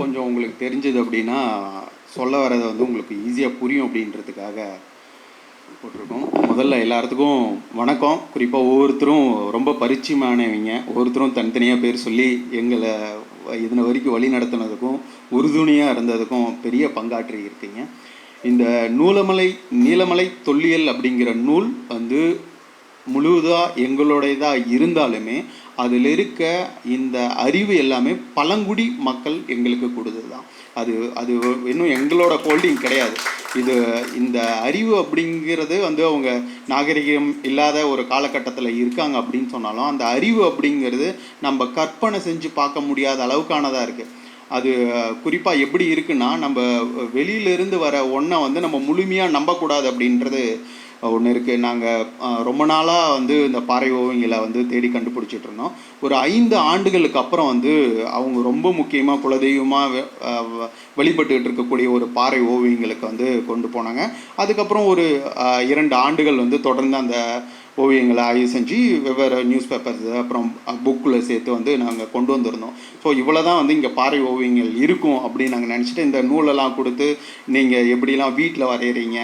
கொஞ்சம் உங்களுக்கு தெரிஞ்சது அப்படின்னா சொல்ல வரதை வந்து உங்களுக்கு ஈஸியாக புரியும் அப்படின்றதுக்காக போட்டிருக்கோம். முதல்ல எல்லாத்துக்கும் வணக்கம். குறிப்பாக ஒவ்வொருத்தரும் ரொம்ப பரிச்சயமானவங்க, ஒவ்வொருத்தரும் தனித்தனியாக பேர் சொல்லி எங்களை இதனை வரைக்கும் வழி நடத்தினதுக்கும் உறுதுணையாக இருந்ததுக்கும் பெரிய பங்காற்றி இருக்கீங்க. இந்த நீலமலை தொல்லியல் அப்படிங்கிற நூல் வந்து முழுவதாக எங்களுடையதாக இருந்தாலுமே அதில் இருக்க இந்த அறிவு எல்லாமே பழங்குடி மக்கள் எங்களுக்கு கொடுத்தது தான். அது இன்னும் எங்களோட ஹோல்டிங் கிடையாது. இந்த அறிவு அப்படிங்கிறது வந்து அவங்க நாகரிகம் இல்லாத ஒரு காலகட்டத்தில் இருக்காங்க அப்படின்னு சொன்னாலும் அந்த அறிவு அப்படிங்கிறது நம்ம கற்பனை செஞ்சு பார்க்க முடியாத அளவுக்கானதாக இருக்குது. அது குறிப்பாக எப்படி இருக்குன்னா, நம்ம வெளியிலேருந்து வர ஒன்றை வந்து நம்ம முழுமையாக நம்பக்கூடாது அப்படின்றது ஒன்று இருக்குது. நாங்கள் ரொம்ப நாளாக வந்து இந்த பாறை ஓவியங்களை வந்து தேடி கண்டுபிடிச்சிட்டு இருந்தோம். ஒரு 5 ஆண்டுகளுக்கு அப்புறம் வந்து அவங்க ரொம்ப முக்கியமாக குலதெய்வமாக வழிபட்டுக்கிட்டு இருக்கக்கூடிய ஒரு பாறை ஓவியங்களுக்கு வந்து கொண்டு போனாங்க. அதுக்கப்புறம் ஒரு 2 ஆண்டுகள் வந்து தொடர்ந்து அந்த ஓவியங்களை ஆய்வு செஞ்சு வெவ்வேறு நியூஸ் பேப்பர்ஸ் அப்புறம் புக்கில் சேர்த்து வந்து நாங்கள் கொண்டு வந்திருந்தோம். ஸோ இவ்வளோ தான் வந்து இங்கே பாறை ஓவியங்கள் இருக்கும் அப்படின்னு நாங்கள் நினச்சிட்டு இந்த நூலெல்லாம் கொடுத்து நீங்கள் எப்படிலாம் வீட்டில் வரைகிறீங்க,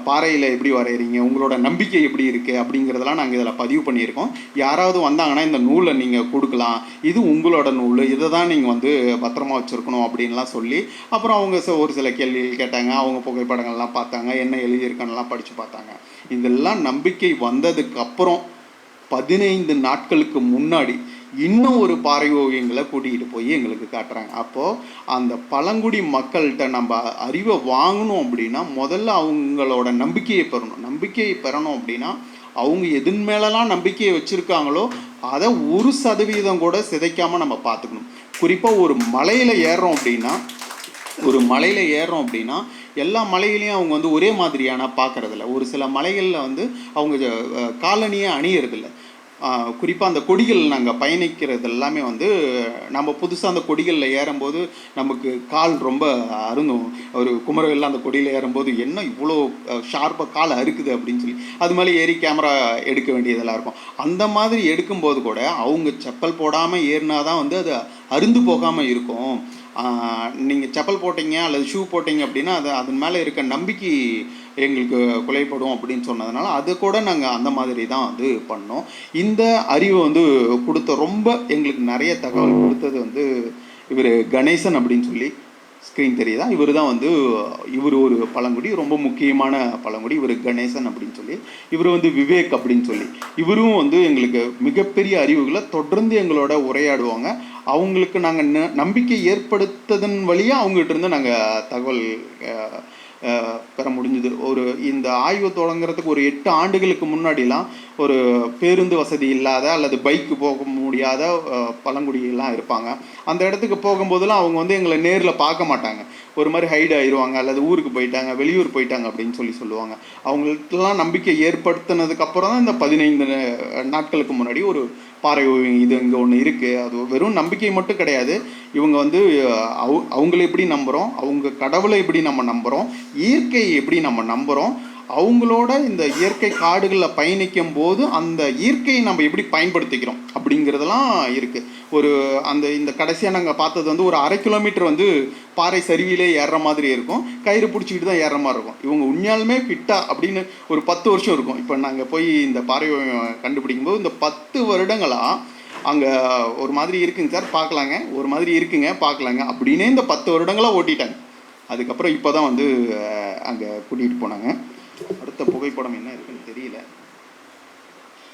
பாறையில் எப்படி வரைகிறீங்க, உங்களோட நம்பிக்கை எப்படி இருக்குது அப்படிங்கிறதெல்லாம் நாங்கள் இதில் பதிவு பண்ணியிருக்கோம். யாராவது வந்தாங்கன்னா இந்த நூலை நீங்கள் கொடுக்கலாம், இது உங்களோட நூல், இதை தான் நீங்கள் வந்து பத்திரமா வச்சுருக்கணும் அப்படின்லாம் சொல்லி அப்புறம் அவங்க ஒரு சில கேள்விகள் கேட்டாங்க. அவங்க புகைப்படங்கள்லாம் பார்த்தாங்க, என்ன எழுதியிருக்கன்னெல்லாம் படித்து பார்த்தாங்க. இதெல்லாம் நம்பிக்கை வந்ததுக்கு அப்புறம் 15 நாட்களுக்கு முன்னாடி இன்னும் ஒரு பாறை ஓவியங்களை கூட்டிகிட்டு போய் எங்களுக்கு காட்டுறாங்க. அப்போது அந்த பழங்குடி மக்கள்கிட்ட நம்ம அறிவை வாங்கணும் அப்படின்னா முதல்ல அவங்களோட நம்பிக்கையை பெறணும் அப்படின்னா அவங்க எதன் மேலெல்லாம் நம்பிக்கையை வச்சுருக்காங்களோ அதை 1% கூட சிதைக்காமல் நம்ம பார்த்துக்கணும். குறிப்பாக ஒரு மலையில் ஏறுறோம் அப்படின்னா எல்லா மலைகளையும் அவங்க வந்து ஒரே மாதிரியான பார்க்குறதில்ல. ஒரு சில மலைகளில் வந்து அவங்க காலனியை அணியறதில்ல. குறிப்பாக அந்த கொடிகள் நாங்கள் பயணிக்கிறது எல்லாமே வந்து நம்ம புதுசாக அந்த கொடிகளில் ஏறும்போது நமக்கு கால் ரொம்ப அருந்தும். ஒரு குமரகெல்லாம் அந்த கொடியில் ஏறும்போது என்ன இவ்வளோ ஷார்ப்பாக கால் அறுக்குது அப்படின்னு சொல்லி அது மாதிரி ஏறி கேமரா எடுக்க வேண்டியதெல்லாம் இருக்கும். அந்த மாதிரி எடுக்கும்போது கூட அவங்க செப்பல் போடாமல் ஏறினா தான் வந்து அது அருந்து போகாமல் இருக்கும். நீங்கள் செப்பல் போட்டிங்க அல்லது ஷூ போட்டிங்க அப்படின்னா அதன் மேலே இருக்க நம்பிக்கை எங்களுக்கு குலைப்படும் அப்படின்னு சொன்னதுனால அது கூட நாங்கள் அந்த மாதிரி தான் வந்து பண்ணோம். இந்த அறிவு வந்து ரொம்ப எங்களுக்கு நிறைய தகவல் கொடுத்தது வந்து இவர் கணேசன் அப்படின்னு சொல்லி ஸ்க்ரீன் தெரியுதா, இவர் ஒரு பழங்குடி, ரொம்ப முக்கியமான பழங்குடி. இவர் கணேசன் அப்படின்னு சொல்லி, இவர் வந்து விவேக் அப்படின்னு சொல்லி, இவரும் வந்து எங்களுக்கு மிகப்பெரிய அறிவுகளை தொடர்ந்து எங்களோட உரையாடுவாங்க. அவங்களுக்கு நாங்கள் நம்பிக்கை ஏற்படுத்ததன் வழியாக அவங்ககிட்ட இருந்து நாங்கள் தகவல் பெற முடிஞ்சுது. இந்த ஆய்வு தொடங்குறதுக்கு ஒரு 8 ஆண்டுகளுக்கு முன்னாடிலாம் ஒரு பேருந்து வசதி இல்லாத அல்லது பைக்கு போக முடியாத பழங்குடியெல்லாம் இருப்பாங்க. அந்த இடத்துக்கு போகும்போதெல்லாம் அவங்க வந்து எங்களை நேரில் பார்க்க மாட்டாங்க, ஒரு மாதிரி ஹைடு ஆயிடுவாங்க அல்லது ஊருக்கு போயிட்டாங்க, வெளியூர் போயிட்டாங்க அப்படின்னு சொல்லுவாங்க. அவங்களுக்கெல்லாம் நம்பிக்கை ஏற்படுத்தினதுக்கப்புறம் தான் இந்த 15 நாட்களுக்கு முன்னாடி ஒரு பாறை ஓவியம் இது இங்கே ஒன்று இருக்குது. அது வெறும் நம்பிக்கை மட்டும் கிடையாது. இவங்க வந்து அவங்கள எப்படி நம்புகிறோம், அவங்க கடவுளை எப்படி நம்ம நம்புகிறோம், இயற்கையை எப்படி நம்ம நம்புகிறோம், அவங்களோட இந்த இயற்கை காடுகளில் பயணிக்கும் போது அந்த இயற்கையை நம்ம எப்படி பயன்படுத்திக்கிறோம் அப்படிங்கிறதெல்லாம் இருக்குது. இந்த கடைசியாக நாங்கள் பார்த்தது வந்து ஒரு 1/2 கிலோமீட்டர் வந்து பாறை சரிவிலே ஏறுற மாதிரி இருக்கும், கயிறு பிடிச்சிக்கிட்டு தான் ஏறுற மாதிரி இருக்கும். இவங்க உண்மையாலுமே ஃபிட்டா அப்படின்னு ஒரு 10 வருஷம் இருக்கும். இப்போ நாங்கள் போய் இந்த பாறை கண்டுபிடிக்கும்போது இந்த 10 வருடங்களாக அங்கே ஒரு மாதிரி இருக்குங்க சார் பார்க்கலாங்க, ஒரு மாதிரி இருக்குங்க பார்க்கலாங்க அப்படின்னே இந்த 10 வருடங்களாக ஓட்டிட்டாங்க. அதுக்கப்புறம் இப்போ தான் வந்து அங்கே கூட்டிகிட்டு போனாங்க. அடுத்த புகைப்படம் என்ன இருக்குன்னு தெரியல.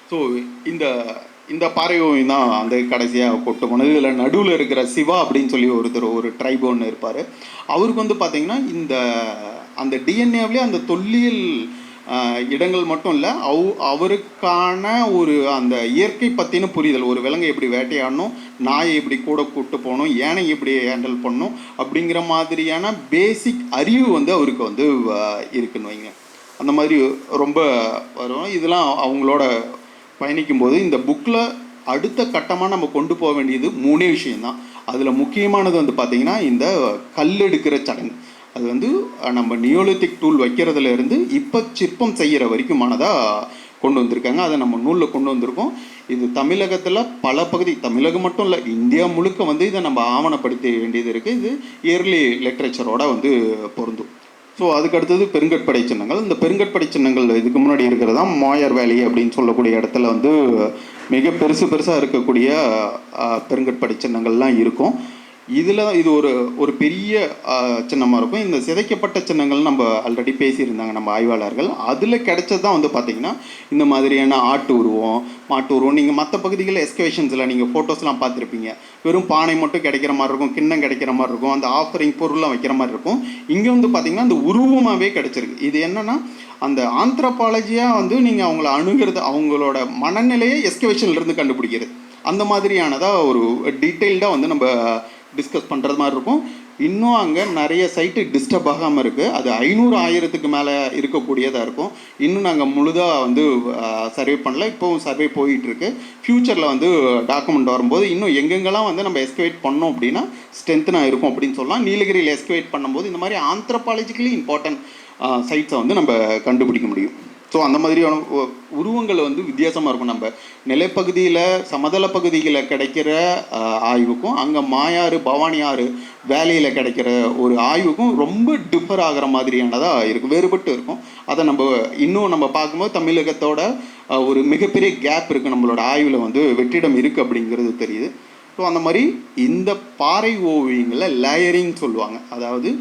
ஸோ இந்த பாறை ஓவியம் தான் அந்த கடைசியாக கொண்டு போனது. இதில் நடுவில் இருக்கிற சிவா அப்படின்னு சொல்லி ஒரு ட்ரைப் ஒன்று இருப்பார். அவருக்கு வந்து பார்த்திங்கன்னா அந்த டிஎன்ஏவிலே அந்த தொல்லியல் இடங்கள் மட்டும் இல்லை, அவருக்கான அந்த இயற்கை பற்றின புரிதல், ஒரு விலங்கை எப்படி வேட்டையாடணும், நாயை எப்படி கூட கூப்பிட்டு போகணும், யானை எப்படி ஹேண்டில் பண்ணணும் அப்படிங்கிற மாதிரியான பேசிக் அறிவு வந்து அவருக்கு வந்து இருக்குன்னு வைங்க. அந்த மாதிரி ரொம்ப வரும். இதெல்லாம் அவங்களோட பயணிக்கும்போது இந்த புக்கில் அடுத்த கட்டமாக நம்ம கொண்டு போக வேண்டியது 3 விஷயம்தான். அதில் முக்கியமானது வந்து பார்த்திங்கன்னா இந்த கல் எடுக்கிற சடங்கு. அது வந்து நம்ம நியோலித்திக் டூல் வைக்கிறதுலேருந்து இப்போ சிற்பம் செய்கிற வரைக்குமானதாக கொண்டு வந்திருக்காங்க. அதை நம்ம நூலில் கொண்டு வந்திருக்கோம். இது தமிழகத்தில் பல பகுதி, தமிழகம் மட்டும் இல்லை, இந்தியா முழுக்க வந்து இதை நம்ம ஆவணப்படுத்த வேண்டியது இருக்குது. இது இயர்லி லிட்ரேச்சரோட வந்து பொருந்தும். ஸோ அதுக்கு அடுத்தது பெருங்கற்படை சின்னங்கள். இந்த பெருங்கற்படை சின்னங்கள் இதுக்கு முன்னாடி இருக்கிறது தான் மாயர் வேலி அப்படின்னு சொல்லக்கூடிய இடத்துல வந்து மிக பெருசாக இருக்கக்கூடிய பெருங்கற்படை சின்னங்கள்லாம் இருக்கும். இதில் இது ஒரு பெரிய சின்னமாக இருக்கும். இந்த சிதைக்கப்பட்ட சின்னங்கள் நம்ம ஆல்ரெடி பேசியிருந்தாங்க நம்ம ஆய்வாளர்கள். அதில் கிடைச்சது தான் வந்து பார்த்திங்கன்னா இந்த மாதிரியான ஆட்டு உருவம், மாட்டு உருவம். நீங்கள் மற்ற பகுதிகளில் எஸ்கவேஷன்ஸில் நீங்கள் ஃபோட்டோஸ்லாம் பார்த்துருப்பீங்க. வெறும் பானை மட்டும் கிடைக்கிற மாதிரி இருக்கும், கிண்ணம் கிடைக்கிற மாதிரி இருக்கும், அந்த ஆஃபரிங் பொருள்லாம் வைக்கிற மாதிரி இருக்கும். இங்கே வந்து பார்த்திங்கன்னா அந்த உருவமாகவே கிடச்சிருக்கு. இது என்னென்னா அந்த ஆந்த்ரோபாலஜியாக வந்து நீங்கள் அவங்கள அணுகிறது, அவங்களோட மனநிலையை எஸ்கவேஷன்லேருந்து கண்டுபிடிக்கிறது. அந்த மாதிரியானதாக ஒரு டீட்டெயில்டாக வந்து நம்ம டிஸ்கஸ் பண்ணுறது மாதிரி இருக்கும். இன்னும் அங்கே நிறைய சைட்டு டிஸ்டர்ப் ஆகாமல் இருக்குது. அது 500-1000க்கு மேலே இருக்கக்கூடியதாக இருக்கும். இன்னும் நாங்கள் முழுதாக வந்து சர்வே பண்ணல. இப்போவும் சர்வே போயிட்டுருக்கு. ஃப்யூச்சரில் வந்து டாக்குமெண்ட் வரும்போது இன்னும் எங்கெங்கெல்லாம் வந்து நம்ம எஸ்கவேட் பண்ணோம் அப்படின்னா ஸ்ட்ரென்த்னாக இருக்கும் அப்படின்னு சொல்லலாம். நீலகிரியில் எஸ்கவேட் பண்ணும்போது இந்த மாதிரி ஆந்த்ரோபாலஜிக்கலி இம்பார்ட்டன்ட் சைட்ஸை வந்து நம்ம கண்டுபிடிக்க முடியும். ஸோ அந்த மாதிரியான உருவங்கள் வந்து வித்தியாசமாக இருக்கும். நம்ம நிலப்பகுதியில், சமதள பகுதியில் கிடைக்கிற ஆய்வுக்கும் அங்கே மாயாறு, பவானி ஆறு வேலையில் கிடைக்கிற ஒரு ஆய்வுக்கும் ரொம்ப டிஃபர் ஆகிற மாதிரியானதாக இருக்கும், வேறுபட்டு இருக்கும். அதை நம்ம பார்க்கும்போது தமிழகத்தோட ஒரு மிகப்பெரிய கேப் இருக்குது, நம்மளோட ஆய்வில் வந்து வெற்றிடம் இருக்குது அப்படிங்கிறது தெரியுது. ஸோ அந்த மாதிரி இந்த பாறை ஓவியங்களில் லேயரிங் சொல்லுவாங்க. அதாவது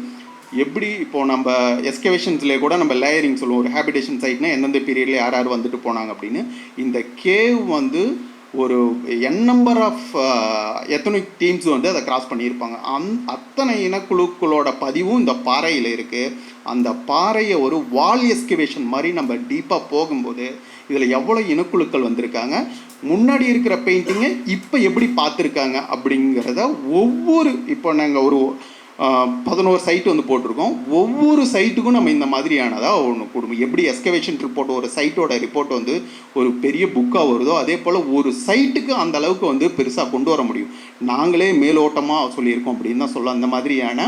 எப்படி இப்போது நம்ம எஸ்கவேஷன்ஸ்லேயே கூட நம்ம லேயரிங் சொல்லுவோம். ஒரு ஹேபிடேஷன் சைட்னா எந்தெந்த பீரியடில் யார் வந்துட்டு போனாங்க அப்படின்னு. இந்த கேவ் வந்து ஒரு நம்பர் ஆஃப் எத்தனிக் டீம்ஸ் வந்து அதை கிராஸ் பண்ணியிருப்பாங்க. அத்தனை இனக்குழுக்களோட பதிவும் இந்த பாறையில் இருக்குது. அந்த பாறையை ஒரு வால் எஸ்கவேஷன் மாதிரி நம்ம டீப்பாக போகும்போது இதில் எவ்வளோ இனக்குழுக்கள் வந்திருக்காங்க, முன்னாடி இருக்கிற பெயிண்டிங்கை இப்போ எப்படி பார்த்துருக்காங்க அப்படிங்கிறத இப்போ நாங்கள் ஒரு 11 சைட்டு வந்து போட்டிருக்கோம். ஒவ்வொரு சைட்டுக்கும் நம்ம இந்த மாதிரியானதாக ஒன்று கொடுக்கும். எப்படி எஸ்கவேஷன் ரிப்போர்ட், ஒரு சைட்டோட ரிப்போர்ட் வந்து ஒரு பெரிய புக்காக வருதோ அதே போல் ஒரு சைட்டுக்கு அந்த அளவுக்கு வந்து பெருசாக கொண்டு வர முடியும். நாங்களே மேலோட்டமாக சொல்லியிருக்கோம் அப்படின்னு தான் சொல்ல. அந்த மாதிரியான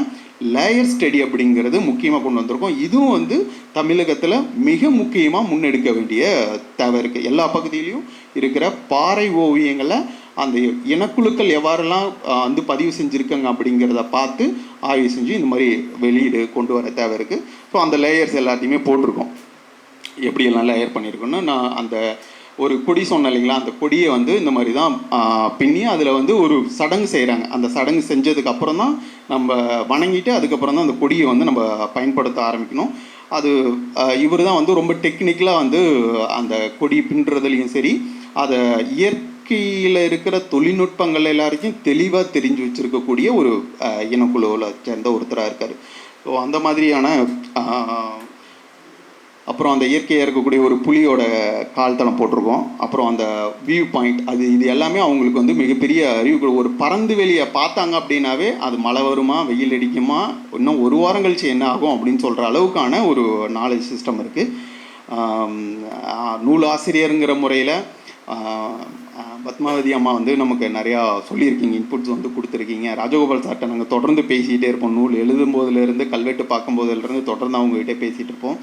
லேயர் ஸ்டடி அப்படிங்கிறது முக்கியமாக கொண்டு வந்திருக்கோம். இதுவும் வந்து தமிழகத்தில் மிக முக்கியமாக முன்னெடுக்க வேண்டிய தேவை இருக்குது. எல்லா பகுதியிலையும் இருக்கிற பாறை ஓவியங்களை அந்த இனக்குழுக்கள் எவ்வாறெல்லாம் வந்து பதிவு செஞ்சுருக்காங்க அப்படிங்கிறத பார்த்து ஆய்வு செஞ்சு இந்த மாதிரி வெளியீடு கொண்டு வர தேவை இருக்குது. ஸோ அந்த லேயர்ஸ் எல்லாத்தையுமே போட்டிருக்கோம். எப்படியெல்லாம் லேயர் பண்ணியிருக்கோன்னு நான் அந்த ஒரு கொடி சொன்னேன் இல்லைங்களா, அந்த கொடியை வந்து இந்த மாதிரி தான் பின்னி அதில் வந்து ஒரு சடங்கு செய்கிறாங்க. அந்த சடங்கு செஞ்சதுக்கு அப்புறம் தான் நம்ம வணங்கிட்டு அதுக்கப்புறம் தான் அந்த கொடியை வந்து நம்ம பயன்படுத்த ஆரம்பிக்கணும். அது இவர் தான் வந்து ரொம்ப டெக்னிக்கலாக வந்து அந்த கொடி பின்னுறதுலையும் சரி, அதை இயற்கையில் இருக்கிற தொழில்நுட்பங்கள் எல்லாருக்கும் தெளிவாக தெரிஞ்சு வச்சுருக்கக்கூடிய ஒரு இனக்குழுவில் சேர்ந்த ஒருத்தராக இருக்கார். ஸோ அந்த மாதிரியான அப்புறம் அந்த இயற்கையாக இருக்கக்கூடிய ஒரு புலியோட கால்தளம் போட்டிருக்கோம். அப்புறம் அந்த வியூ பாயிண்ட், இது எல்லாமே அவங்களுக்கு வந்து மிகப்பெரிய அறிவு. ஒரு பறந்து வெளியை பார்த்தாங்க அப்படின்னாவே அது மழை வருமா, வெயில் அடிக்குமா, இன்னும் ஒரு வாரம் கழிச்சு என்ன ஆகும் அப்படின்னு சொல்கிற அளவுக்கான ஒரு நாலேஜ் சிஸ்டம் இருக்குது. நூலாசிரியருங்கிற முறையில் பத்மாவதி அம்மா வந்து நமக்கு நிறையா சொல்லியிருக்கீங்க, இன்புட்ஸ் வந்து கொடுத்துருக்கீங்க. ராஜகோபால் சார்கிட்ட நாங்கள் தொடர்ந்து பேசிகிட்டே இருப்போம். நூல் எழுதும்போதுலேருந்து கல்வெட்டு பார்க்கும்போதுலேருந்து தொடர்ந்து அவங்ககிட்ட பேசிகிட்டு இருப்போம்.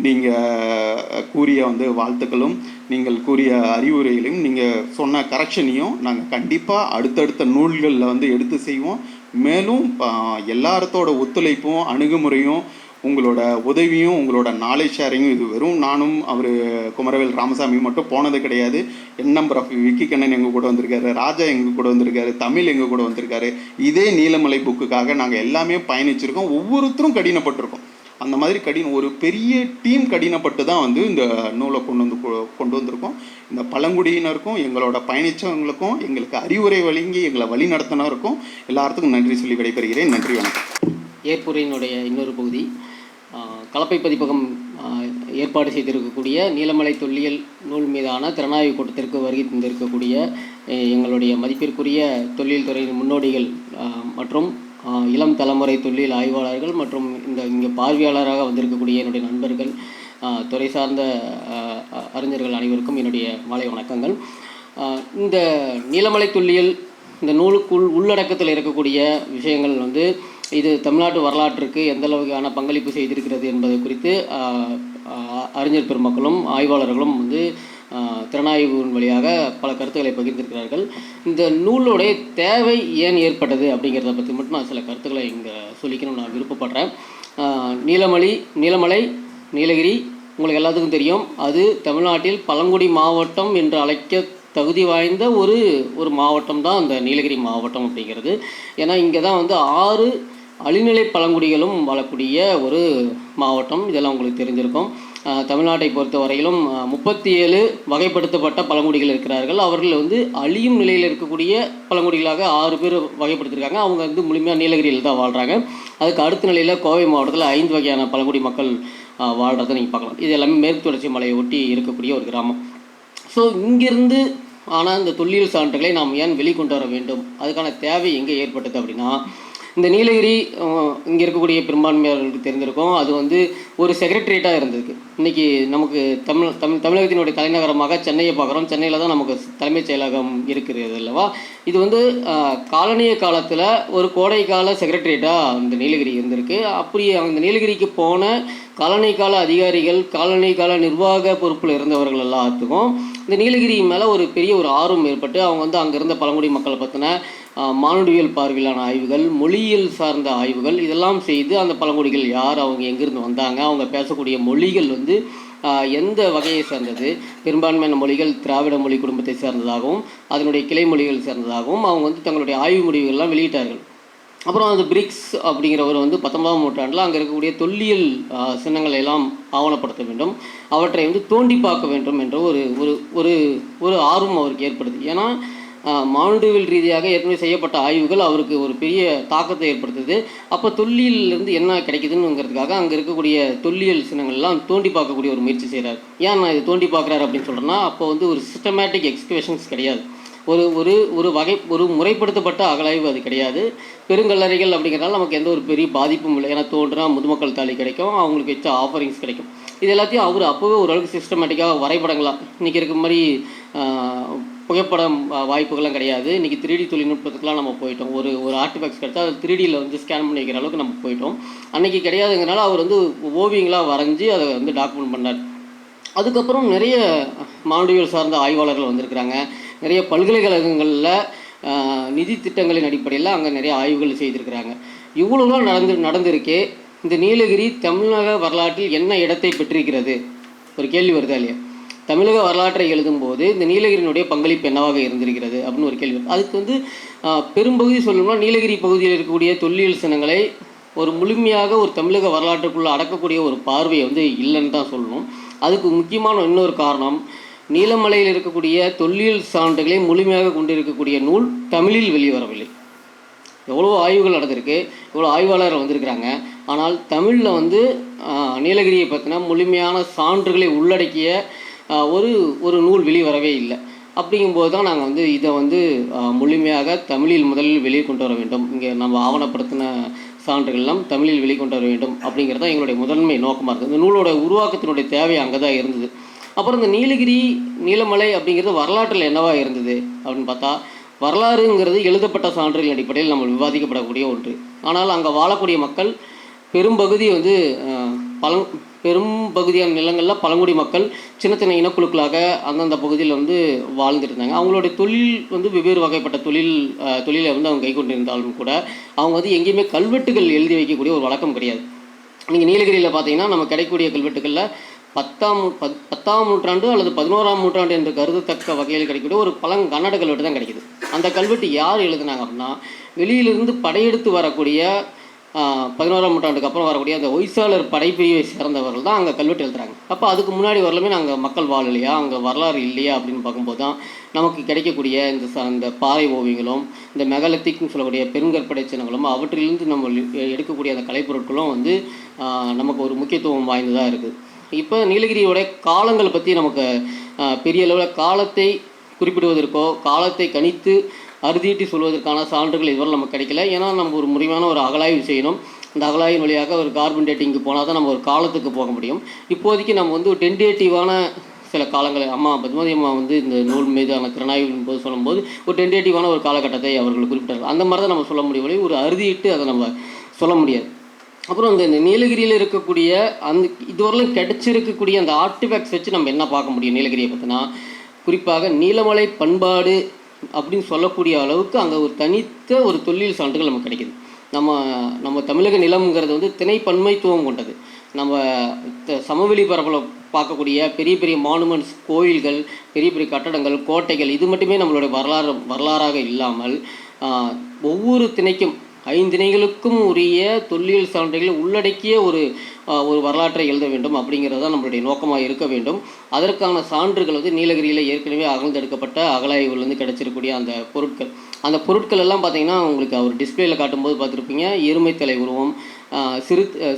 நீங்கள் கூறிய வந்து வாழ்த்துக்களும், நீங்கள் கூறிய அறிவுரைகளையும், நீங்கள் சொன்ன கரெக்ஷனையும் நாங்கள் கண்டிப்பாக அடுத்தடுத்த நூல்களில் வந்து எடுத்து செய்வோம். மேலும் எல்லாத்தோட ஒத்துழைப்பும் அணுகுமுறையும் உங்களோட உதவியும் உங்களோட நாலேஜ் ஷேரிங்கும், இது வெறும் நானும் அவர் குமரவேல் ராமசாமி மட்டும் போனது கிடையாது. நம்பர் ஆஃப் விக்கி கண்ணன் எங்கள் கூட வந்திருக்காரு, ராஜா எங்கள் கூட வந்திருக்காரு, தமிழ் எங்கள் கூட வந்திருக்காரு. இதே நீலமலை புக்குக்காக நாங்கள் எல்லாமே பயணிச்சிருக்கோம். ஒவ்வொருத்தரும் கடினப்பட்டிருக்கோம். அந்த மாதிரி ஒரு பெரிய டீம் கடினப்பட்டு தான் வந்து இந்த நூலை கொண்டு வந்திருக்கோம். இந்த பழங்குடியினருக்கும் எங்களோட பயணித்தவங்களுக்கும் எங்களுக்கு அறிவுரை வழங்கி எங்களை வழி நடத்தினருக்கும் எல்லாத்துக்கும் நன்றி சொல்லி விடைபெறுகிறேன். நன்றி, வணக்கம். ஏற்புரையினுடைய இன்னொரு பகுதி, கலப்பை பதிப்பகம் ஏற்பாடு செய்திருக்கக்கூடிய நீலமலை தொல்லியல் நூல் மீதான திறனாய்வு கூட்டத்திற்கு வருகை தந்திருக்கக்கூடிய எங்களுடைய மதிப்பிற்குரிய தொல்லியல் துறையின் முன்னோடிகள் மற்றும் இளம் தலைமுறை தொல்லியல் ஆய்வாளர்கள் மற்றும் இங்கே பார்வையாளராக வந்திருக்கக்கூடிய என்னுடைய நண்பர்கள், துறை சார்ந்த அறிஞர்கள் அனைவருக்கும் என்னுடைய மாலை வணக்கங்கள். இந்த நீலமலை தொல்லியல் இந்த நூலுக்குள் உள்ளடக்கத்தில் இருக்கக்கூடிய விஷயங்கள் வந்து இது தமிழ்நாட்டு வரலாற்றுக்கு எந்த அளவுக்கான பங்களிப்பு செய்திருக்கிறது என்பது குறித்து அறிஞர் பெருமக்களும் ஆய்வாளர்களும் வந்து திறனாய்வின் வழியாக பல கருத்துக்களை பகிர்ந்திருக்கிறார்கள். இந்த நூலுடைய தேவை ஏன் ஏற்பட்டது அப்படிங்கிறத பற்றி மட்டும் நான் சில கருத்துக்களை இங்கே சொல்லிக்கணும்னு நான் விருப்பப்படுறேன். நீலமலை, நீலகிரி உங்களுக்கு எல்லாத்துக்கும் தெரியும். அது தமிழ்நாட்டில் பழங்குடி மாவட்டம் என்று அழைக்க தகுதி வாய்ந்த ஒரு மாவட்டம் தான் அந்த நீலகிரி மாவட்டம் அப்படிங்கிறது. ஏன்னா இங்கே தான் வந்து 6 அழிநிலை பழங்குடிகளும் வாழக்கூடிய ஒரு மாவட்டம். இதெல்லாம் உங்களுக்கு தெரிஞ்சிருக்கும். தமிழ்நாட்டை பொறுத்த வரையிலும் 37 வகைப்படுத்தப்பட்ட பழங்குடிகள் இருக்கிறார்கள். அவர்கள் வந்து அழியும் நிலையில் இருக்கக்கூடிய பழங்குடிகளாக 6 பேர் வகைப்படுத்திருக்காங்க. அவங்க வந்து முழுமையாக நீலகிரியில் தான் வாழ்கிறாங்க. அதுக்கு அடுத்த நிலையில் கோவை மாவட்டத்தில் 5 வகையான பழங்குடி மக்கள் வாழ்கிறத நீங்கள் பார்க்கலாம். இது எல்லாமே மேற்கு தொடர்ச்சி மலையை ஒட்டி இருக்கக்கூடிய ஒரு கிராமம். ஸோ இங்கிருந்து ஆனால் இந்த தொல்லியல் சான்றுகளை நாம் ஏன் வெளிக்கொண்டு வர வேண்டும், அதுக்கான தேவை எங்கே ஏற்பட்டது அப்படின்னா, இந்த நீலகிரி இங்கே இருக்கக்கூடிய பெரும்பான்மையாளர்களுக்கு தெரிஞ்சிருக்கும். அது வந்து ஒரு செக்ரட்டரியேட்டாக இருந்திருக்கு. இன்றைக்கி நமக்கு தமிழகத்தினுடைய தலைநகரமாக சென்னையை பார்க்குறோம். சென்னையில் தான் நமக்கு தலைமைச் செயலகம் இருக்கிறது அல்லவா. இது வந்து காலனிய காலத்தில் ஒரு கோடைக்கால செக்ரட்டரியேட்டாக இந்த நீலகிரி இருந்திருக்கு. அப்படி அந்த நீலகிரிக்கு போன காலனி கால அதிகாரிகள், காலனி கால நிர்வாக பொறுப்பில் இருந்தவர்கள் எல்லாத்துக்கும் இந்த நீலகிரி மேலே ஒரு பெரிய ஒரு ஆர்வம் ஏற்பட்டு அவங்க வந்து அங்கே இருந்த பழங்குடி மக்களை பற்றின மானுடவியல் பார்வையிலான ஆய்வுகள், மொழியியல் சார்ந்த ஆய்வுகள் இதெல்லாம் செய்து அந்த பழங்குடிகள் யார், அவங்க எங்கேருந்து வந்தாங்க, அவங்க பேசக்கூடிய மொழிகள் வந்து எந்த வகையை சேர்ந்தது, பெரும்பான்மையான மொழிகள் திராவிட மொழி குடும்பத்தை சேர்ந்ததாகவும் அதனுடைய கிளை மொழிகள் சேர்ந்ததாகவும் அவங்க வந்து தங்களுடைய ஆய்வு முடிவுகள்லாம் வெளியிட்டார்கள். அப்புறம் அந்த பிரிக்ஸ் அப்படிங்கிறவர் வந்து 19ஆம் நூற்றாண்டில் அங்கே இருக்கக்கூடிய தொல்லியல் சின்னங்களை எல்லாம் ஆவணப்படுத்த வேண்டும், அவற்றை வந்து தோண்டி பார்க்க வேண்டும் என்ற ஒரு ஆர்வம் அவருக்கு ஏற்படுது. ஏன்னா மானுடவியல் ரீதியாக ஏற்கனவே செய்யப்பட்ட ஆய்வுகள் அவருக்கு ஒரு பெரிய தாக்கத்தை ஏற்படுத்துது. அப்போ தொல்லியலிருந்து என்ன கிடைக்குதுங்கிறதுக்காக அங்கே இருக்கக்கூடிய தொல்லியல் சின்னங்கள்லாம் தோண்டி பார்க்கக்கூடிய ஒரு முயற்சி செய்கிறார். ஏன் நான் இது தோண்டி பார்க்குறாரு அப்படின்னு சொல்கிறேன்னா, அப்போ வந்து ஒரு சிஸ்டமேட்டிக் எக்ஸ்கவேஷன்ஸ் கிடையாது, ஒரு முறைப்படுத்தப்பட்ட அகலாய்வு அது கிடையாது. பெருங்கல்லறைகள் அப்படிங்கிறனால நமக்கு எந்த ஒரு பெரிய பாதிப்பும் இல்லை. ஏன்னா தோன்றுனா முதுமக்கள் தாலி கிடைக்கும், அவங்களுக்கு வச்ச ஆஃபரிங்ஸ் கிடைக்கும். இது எல்லாத்தையும் அவர் அப்போவே ஓரளவுக்கு சிஸ்டமேட்டிக்காக வரைபடங்களாக, இன்றைக்கி இருக்க மாதிரி புகைப்படம் வாய்ப்புகள்லாம் கிடையாது. இன்றைக்கி 3D தொழில்நுட்பத்துக்குலாம் நம்ம போயிட்டோம். ஒரு ஆர்டிஃபேக்ட்ஸ் கிடச்சா அது 3Dயில் வந்து ஸ்கேன் பண்ணி வைக்கிற அளவுக்கு நம்ம போயிட்டோம். அன்றைக்கி கிடையாதுங்கிறனால அவர் வந்து ஓவியங்களாக வரைஞ்சி அதை வந்து டாக்குமெண்ட் பண்ணார். அதுக்கப்புறம் நிறைய மானுடவியல் சார்ந்த ஆய்வாளர்கள் வந்திருக்கிறாங்க. நிறைய பல்கலைக்கழகங்களில் நிதி திட்டங்களின் அடிப்படையில் அங்கே நிறைய ஆய்வுகள் செய்திருக்கிறாங்க. இவ்வளோலாம் நடந்திருக்கே. இந்த நீலகிரி தமிழக வரலாற்றில் என்ன இடத்தை பெற்றிருக்கிறது, ஒரு கேள்வி வருதா இல்லையா? தமிழக வரலாற்றை எழுதும்போது இந்த நீலகிரியினுடைய பங்களிப்பு என்னவாக இருந்திருக்கிறது அப்படின்னு ஒரு கேள்வி. அதுக்கு வந்து பெரும்பகுதி சொல்லணும்னா நீலகிரி பகுதியில் இருக்கக்கூடிய தொல்லியல் சின்னங்களை ஒரு முழுமையாக ஒரு தமிழக வரலாற்றுக்குள்ளே அடக்கக்கூடிய ஒரு பார்வையை வந்து இல்லைன்னு தான் சொல்லணும். அதுக்கு முக்கியமான இன்னொரு காரணம், நீலமலையில் இருக்கக்கூடிய தொல்லியல் சான்றுகளை முழுமையாக கொண்டிருக்கக்கூடிய நூல் தமிழில் வெளிவரவில்லை. எவ்வளோ ஆய்வுகள் நடந்திருக்கு, எவ்வளோ ஆய்வாளர்கள் வந்திருக்கிறாங்க, ஆனால் தமிழில் வந்து நீலகிரியை பற்றின முழுமையான சான்றுகளை உள்ளடக்கிய ஒரு நூல் வெளிவரவே இல்லை. அப்படிங்கும்போது தான் நாங்கள் வந்து இதை வந்து முழுமையாக தமிழில் முதலில் வெளியே கொண்டு வர வேண்டும், இங்கே நம்ம ஆவணப்படுத்தின சான்றுகள்லாம் தமிழில் வெளிக்கொண்டு வர வேண்டும் அப்படிங்கிறது தான் எங்களுடைய முதன்மை நோக்கமாக இருக்குது. இந்த நூலோட உருவாக்கத்தினுடைய தேவை அங்கே தான் இருந்தது. அப்புறம் இந்த நீலமலை அப்படிங்கிறது வரலாற்றில் என்னவா இருந்தது அப்படின்னு பார்த்தா, வரலாறுங்கிறது எழுதப்பட்ட சான்றுகளின் அடிப்படையில் நம்ம விவாதிக்கப்படக்கூடிய ஒன்று. ஆனால் அங்கே வாழக்கூடிய மக்கள் பெரும்பகுதி வந்து பெரும்பகுதியான நிலங்களில் பழங்குடி மக்கள் சின்ன சின்ன இனக்குழுக்களாக அந்தந்த பகுதியில் வந்து வாழ்ந்துட்டு இருந்தாங்க. அவங்களுடைய தொழில் வந்து வெவ்வேறு வகைப்பட்ட தொழிலை வந்து அவங்க கைக்கொண்டிருந்தாலும் கூட அவங்க வந்து எங்கேயுமே கல்வெட்டுகள் எழுதி வைக்கக்கூடிய ஒரு வழக்கம் கிடையாது. நீங்கள் நீலகிரியில் பார்த்தீங்கன்னா நம்ம கிடைக்கக்கூடிய கல்வெட்டுகளில் 10ஆம் நூற்றாண்டு அல்லது 11ஆம் நூற்றாண்டு என்று கருதத்தக்க வகையில் கிடைக்கக்கூடிய ஒரு பழங்கன்னட கல்வெட்டு தான் கிடைக்குது. அந்த கல்வெட்டு யார் எழுதுனாங்க அப்படின்னா, வெளியிலிருந்து படையெடுத்து வரக்கூடிய 11ஆம் நூற்றாண்டுக்கு அப்புறம் வரக்கூடிய அந்த ஒய்சாளர் படைப்பிரிவை சேர்ந்தவர்கள் தான் அங்கே கல்வெட்டு எழுதுறாங்க. அப்போ அதுக்கு முன்னாடி வரலுமே நாங்கள் மக்கள் வாழலையா, அங்கே வரலாறு இல்லையா அப்படின்னு பார்க்கும்போது தான் நமக்கு கிடைக்கக்கூடிய இந்த பாறை ஓவியங்களும் இந்த மெகலத்திக்னு சொல்லக்கூடிய பெருங்கற்படை சின்னங்களும் அவற்றிலிருந்து நம்ம எடுக்கக்கூடிய அந்த கலைப்பொருட்களும் வந்து நமக்கு ஒரு முக்கியத்துவம் வாய்ந்ததாக இருக்குது. இப்போ நீலகிரியோடைய காலங்களை பற்றி நமக்கு பெரிய அளவில் காலத்தை குறிப்பிடுவதற்கோ காலத்தை கணித்து அறுதியிட்டு சொல்வதற்கான சான்றுகள் இதுவரை நமக்கு கிடைக்கல. ஏன்னா நம்ம ஒரு முறையான ஒரு அகலாய்வு செய்யணும். அந்த அகலாய்வின் வழியாக ஒரு கார்பன் டேட்டிங்கு போனால் தான் நம்ம ஒரு காலத்துக்கு போக முடியும். இப்போதைக்கு நம்ம வந்து ஒரு டென்டேட்டிவான சில காலங்களை பத்மாவதி அம்மா வந்து இந்த நூல் மீதான திறனாய்வின் போது சொல்லும்போது ஒரு டென்டேட்டிவான ஒரு காலகட்டத்தை அவர்கள் குறிப்பிட்டார்கள். அந்த மாதிரி தான் நம்ம சொல்ல முடியும், ஒரு அறுதியிட்டு அதை நம்ம சொல்ல முடியாது. அப்புறம் இந்த நீலகிரியில் இருக்கக்கூடிய அந்த இதுவரையிலும் கிடைச்சிருக்கக்கூடிய அந்த ஆர்டிஃபேக்ட்ஸ் வச்சு நம்ம என்ன பார்க்க முடியும் நீலகிரியை பற்றினா, குறிப்பாக நீலமலை பண்பாடு அப்படின்னு சொல்லக்கூடிய அளவுக்கு அங்கே ஒரு தனித்த ஒரு தொல்லியல் சான்றுகள் நமக்கு கிடைக்குது. நம்ம தமிழக நிலம்ங்கிறது வந்து திணை பன்மைத்துவம் கொண்டது. நம்ம சமவெளி பரப்பில் பார்க்கக்கூடிய பெரிய பெரிய மானுமெண்ட்ஸ், கோயில்கள், பெரிய பெரிய கட்டடங்கள், கோட்டைகள், இது மட்டுமே நம்மளுடைய வரலாறாக இல்லாமல் ஒவ்வொரு திணைக்கும் 5 திணைகளுக்கும் உரிய தொல்லியல் சான்றுகளை உள்ளடக்கிய ஒரு வரலாற்றை எழுத வேண்டும் அப்படிங்கிறது தான் நம்மளுடைய நோக்கமாக இருக்க வேண்டும். அதற்கான சான்றுகள் வந்து நீலகிரியில் ஏற்கனவே அகழ்ந்தெடுக்கப்பட்ட அகழாய்வுலேருந்து கிடைச்சிருக்கக்கூடிய அந்த பொருட்கள் எல்லாம் பார்த்திங்கன்னா உங்களுக்கு அவர் டிஸ்பிளேயில் காட்டும்போது பார்த்துருப்பீங்க. எருமைத்தலை உருவம்,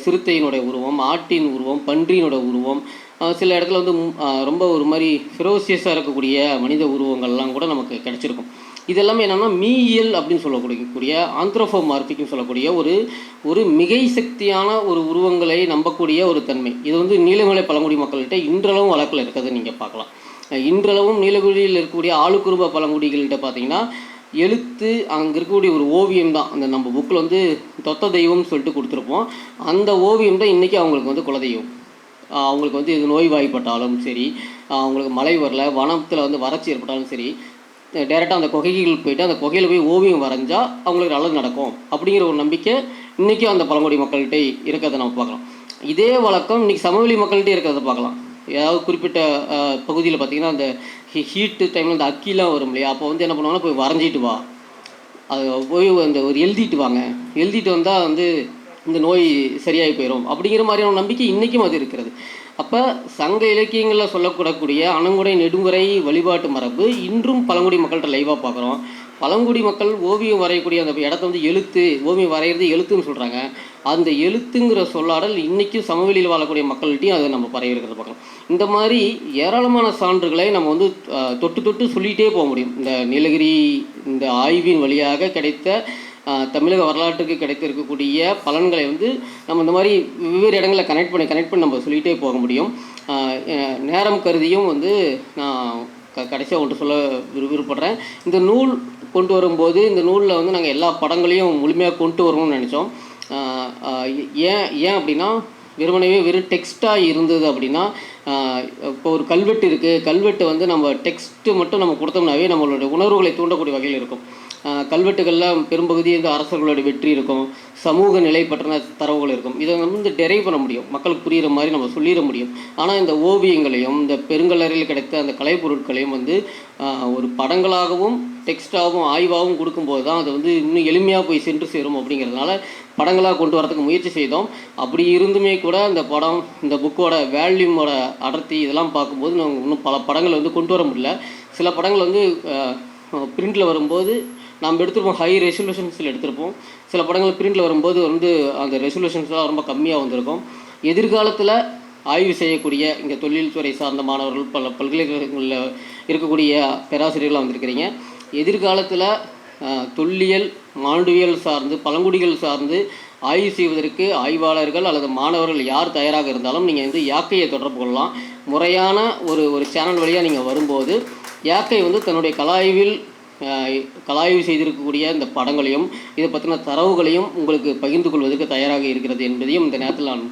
சிறுத்தையினுடைய உருவம், ஆட்டின் உருவம், பன்றியினோட உருவம், சில இடத்துல வந்து ரொம்ப ஒரு மாதிரி ஃபிரோசியஸாக இருக்கக்கூடிய மனித உருவங்கள்லாம் கூட நமக்கு கிடச்சிருக்கும். இதெல்லாமே என்னென்னா மீயியல் அப்படின்னு சொல்லக்கூடிய ஆந்த்ரோபோமார்பிக்னு சொல்லக்கூடிய ஒரு மிகை சக்தியான ஒரு உருவங்களை நம்பக்கூடிய ஒரு தன்மை. இது வந்து நீலமலை பழங்குடி மக்கள்கிட்ட இன்றளவும் வழக்கில் இருக்கிறது நீங்கள் பார்க்கலாம். இன்றளவும் நீலகிரியில் இருக்கக்கூடிய ஆளுக்குருப பழங்குடிகள்கிட்ட பார்த்தீங்கன்னா எழுத்து, அங்கே இருக்கக்கூடிய ஒரு ஓவியம் தான். அந்த நம்ம புக்கில் வந்து தொத்த தெய்வம்னு சொல்லிட்டு கொடுத்துருப்போம். அந்த ஓவியம் தான் இன்றைக்கி அவங்களுக்கு வந்து குலதெய்வம். அவங்களுக்கு வந்து இது நோய்வாய்ப்பட்டாலும் சரி, அவங்களுக்கு மழை வரல, வனத்தில் வந்து வறட்சி ஏற்பட்டாலும் சரி, டேரெக்டாக அந்த குகைகள் போய்ட்டு அந்த குகையில் போய் ஓவியம் வரைஞ்சால் அவங்களுக்கு நல்லது நடக்கும் அப்படிங்கிற ஒரு நம்பிக்கை இன்றைக்கும் அந்த பழங்குடி மக்கள்கிட்ட இருக்கிறத நம்ம பார்க்கலாம். இதே வழக்கம் இன்றைக்கி சமவெளி மக்கள்கிட்ட இருக்கிறத பார்க்கலாம். ஏதாவது குறிப்பிட்ட பகுதியில் பார்த்திங்கன்னா அந்த ஹீட்டு டைமில் அந்த அக்கிலாம் வரும் இல்லையா, அப்போ வந்து என்ன பண்ணுவாங்கன்னா போய் வரைஞ்சிட்டு வா, அது போய் அந்த ஒரு எழுதிட்டு வாங்க, எழுதிட்டு வந்தால் வந்து இந்த நோய் சரியாகி போயிடும் அப்படிங்கிற மாதிரியான நம்பிக்கை இன்றைக்கும் அது இருக்கிறது. அப்போ சங்க இலக்கியங்களில் சொல்லக்கூடக்கூடிய அணங்குடை நெடுங்குறை வழிபாட்டு மரபு இன்றும் பழங்குடி மக்கள்கிட்ட லைவாக பார்க்குறோம். பழங்குடி மக்கள் ஓவியம் வரையக்கூடிய அந்த இடத்த வந்து எழுத்து, ஓவியம் வரைகிறது எழுத்துன்னு சொல்கிறாங்க. அந்த எழுத்துங்கிற சொல்லாடல் இன்றைக்கும் சமவெளியில் வாழக்கூடிய மக்கள்கிட்டையும் அதை நம்ம பரவியிருக்கிறத பார்க்கலாம். இந்த மாதிரி ஏராளமான சான்றுகளை நம்ம வந்து தொட்டு சொல்லிகிட்டே போக முடியும். இந்த நீலகிரி இந்த ஆய்வின் வழியாக கிடைத்த தமிழக வரலாற்றுக்கு கிடைத்திருக்கக்கூடிய பலன்களை வந்து நம்ம இந்த மாதிரி வெவ்வேறு இடங்களில் கனெக்ட் பண்ணி நம்ம சொல்லிகிட்டே போக முடியும். நேரம் கருதியும் வந்து நான் கடைசியாக ஒன்று சொல்ல விருப்பப்படுறேன். இந்த நூல் கொண்டு வரும்போது இந்த நூலில் வந்து நாங்கள் எல்லா படங்களையும் முழுமையாக கொண்டு வரணும்னு நினச்சோம். ஏன் அப்படின்னா வெறும் டெக்ஸ்ட்டாக இருந்தது அப்படின்னா, இப்போ ஒரு கல்வெட்டு இருக்குது, கல்வெட்டு வந்து நம்ம டெக்ஸ்ட்டு மட்டும் நம்ம கொடுத்தோம்னாவே நம்மளுடைய உணர்வுகளை தூண்டக்கூடிய வகையில் இருக்கும். கல்வெட்டுகளில் பெரும்பகுதி இந்த அரசர்களுடைய வெற்றி இருக்கும், சமூக நிலை பற்றின தரவுகள் இருக்கும். இதை வந்து டெரைவ் பண்ண முடியும், மக்களுக்கு புரிகிற மாதிரி நம்ம சொல்லிட முடியும். ஆனால் இந்த ஓவியங்களையும் இந்த பெருங்கல்லறையில் கிடைத்த அந்த கலைப்பொருட்களையும் வந்து ஒரு படங்களாகவும் டெக்ஸ்டாகவும் ஆய்வாகவும் கொடுக்கும்போது தான் அது வந்து இன்னும் எளிமையாக போய் சென்று சேரும். அப்படிங்கிறதுனால படங்களாக கொண்டு வரதுக்கு முயற்சி செய்தோம். அப்படி இருந்துமே கூட இந்த படம், இந்த புக்கோட வேல்யூமோட அடர்த்தி இதெல்லாம் பார்க்கும்போது நாங்கள் இன்னும் பல படங்களை வந்து கொண்டு வர முடியல. சில படங்கள் வந்து பிரிண்டில் வரும்போது நம்ம எடுத்துருப்போம், ஹை ரெசல்யூஷன்ஸில் எடுத்திருப்போம். சில படங்கள் பிரிண்டில் வரும்போது வந்து அந்த ரெசல்யூஷன்ஸ்லாம் ரொம்ப கம்மியாக வந்திருக்கும். எதிர்காலத்தில் ஆய்வு செய்யக்கூடிய இங்கே தொழில் துறை சார்ந்த மாணவர்கள், பல்கலைக்கழகங்களில் இருக்கக்கூடிய பேராசிரியர்களாக வந்திருக்கிறீங்க. எதிர்காலத்தில் தொல்லியல், மானுடவியல் சார்ந்து, பழங்குடிகள் சார்ந்து ஆய்வு செய்வதற்கு ஆய்வாளர்கள் அல்லது மாணவர்கள் யார் தயாராக இருந்தாலும் நீங்கள் வந்து யாக்கையை தொடர்பு கொள்ளலாம். முறையான ஒரு சேனல் வழியாக நீங்கள் வரும்போது யாக்கை வந்து தன்னுடைய கலாய்வு செய்திருக்கக்கூடிய இந்த படங்களையும் இதை பற்றின தரவுகளையும் உங்களுக்கு பகிர்ந்து கொள்வதற்கு தயாராக இருக்கிறது என்பதையும் இந்த நேரத்தில் நான்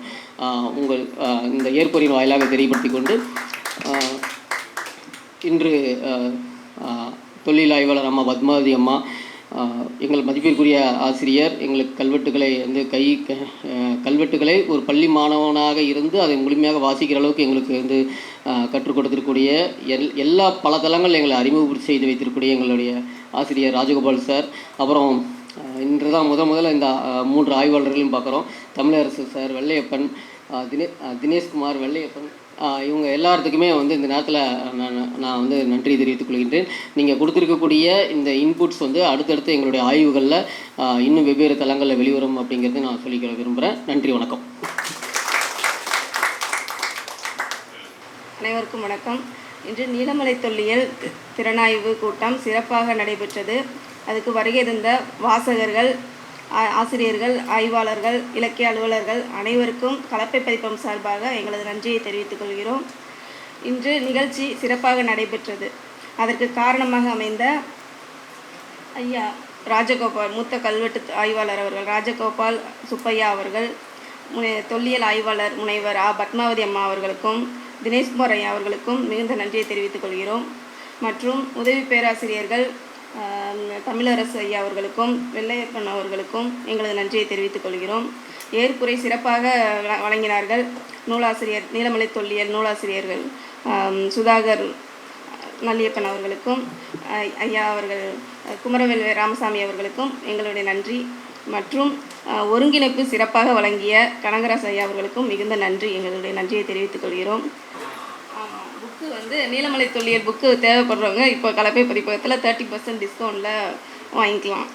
உங்கள் இந்த ஏற்புரையின் வாயிலாக தெரியப்படுத்தி கொண்டு, இன்று தொழில் ஆய்வாளர் அம்மா பத்மாவதி அம்மா, எங்கள் மதிப்பிற்குரிய ஆசிரியர், எங்களுக்கு கல்வெட்டுகளை ஒரு பள்ளி மாணவனாக இருந்து அதை முழுமையாக வாசிக்கிற அளவுக்கு எங்களுக்கு வந்து கற்றுக் கொடுத்திருக்கக்கூடிய எல்லா பல தளங்கள் எங்களை அறிமுகப்படுத்தி செய்து வைத்திருக்கக்கூடிய எங்களுடைய ஆசிரியர் ராஜகோபால் சார், அப்புறம் இன்று தான் முதல்ல இந்த 3 ஆய்வாளர்களையும் பார்க்குறோம். தமிழரசு சார், வெள்ளையப்பன், தினேஷ்குமார், வெள்ளையப்பன், இவங்க எல்லாத்துக்குமே வந்து இந்த நேரத்தில் நான் வந்து நன்றி தெரிவித்துக் கொள்கின்றேன். நீங்கள் கொடுத்துருக்கக்கூடிய இந்த இன்புட்ஸ் வந்து அடுத்தடுத்து எங்களுடைய ஆய்வுகளில் இன்னும் வெவ்வேறு தளங்களில் வெளிவரும் அப்படிங்கிறது நான் சொல்லிக்க விரும்புகிறேன். நன்றி, வணக்கம். அனைவருக்கும் வணக்கம். இன்று நீலமலை தொல்லியல் திறனாய்வு கூட்டம் சிறப்பாக நடைபெற்றது. அதுக்கு வருகை தந்த வாசகர்கள், ஆசிரியர்கள், ஆய்வாளர்கள், இலக்கிய அலுவலர்கள் அனைவருக்கும் கலப்பை பதிப்பகம் சார்பாக எங்களது நன்றியை தெரிவித்துக் கொள்கிறோம். இன்று நிகழ்ச்சி சிறப்பாக நடைபெற்றது. அதற்கு காரணமாக அமைந்த ஐயா ராஜகோபால், மூத்த கல்வெட்டு ஆய்வாளர் அவர்கள் ராஜகோபால் சுப்பையா அவர்கள், தொல்லியல் ஆய்வாளர் முனைவர் பத்மாவதி அம்மா அவர்களுக்கும் தினேஷ்குமார் ஐயா அவர்களுக்கும் மிகுந்த நன்றியை தெரிவித்துக் கொள்கிறோம். மற்றும் உதவி பேராசிரியர்கள் தமிழரசு ஐயா அவர்களுக்கும் வெள்ளையப்பன் அவர்களுக்கும் எங்களது நன்றியை தெரிவித்துக் கொள்கிறோம். ஏற்புரை சிறப்பாக வழங்கினார்கள் நூலாசிரியர் நீலமலை தொல்லியல் நூலாசிரியர்கள் சுதாகர் நல்லியப்பன் அவர்களுக்கும் ஐயா அவர்கள் குமரவேல் ராமசாமி அவர்களுக்கும் எங்களுடைய நன்றி. மற்றும் ஒருங்கிணைப்பு சிறப்பாக வழங்கிய கனகராஜ் ஐயா அவர்களுக்கும் மிகுந்த நன்றி, எங்களுடைய நன்றியை தெரிவித்துக் கொள்கிறோம். புக்கு நீலமலை தொல்லியல் புக்கு தேவைப்படுறவங்க இப்போ கலப்பை பதிப்பகத்தில் 30% டிஸ்கவுண்ட்டில் வாங்கிக்கலாம்.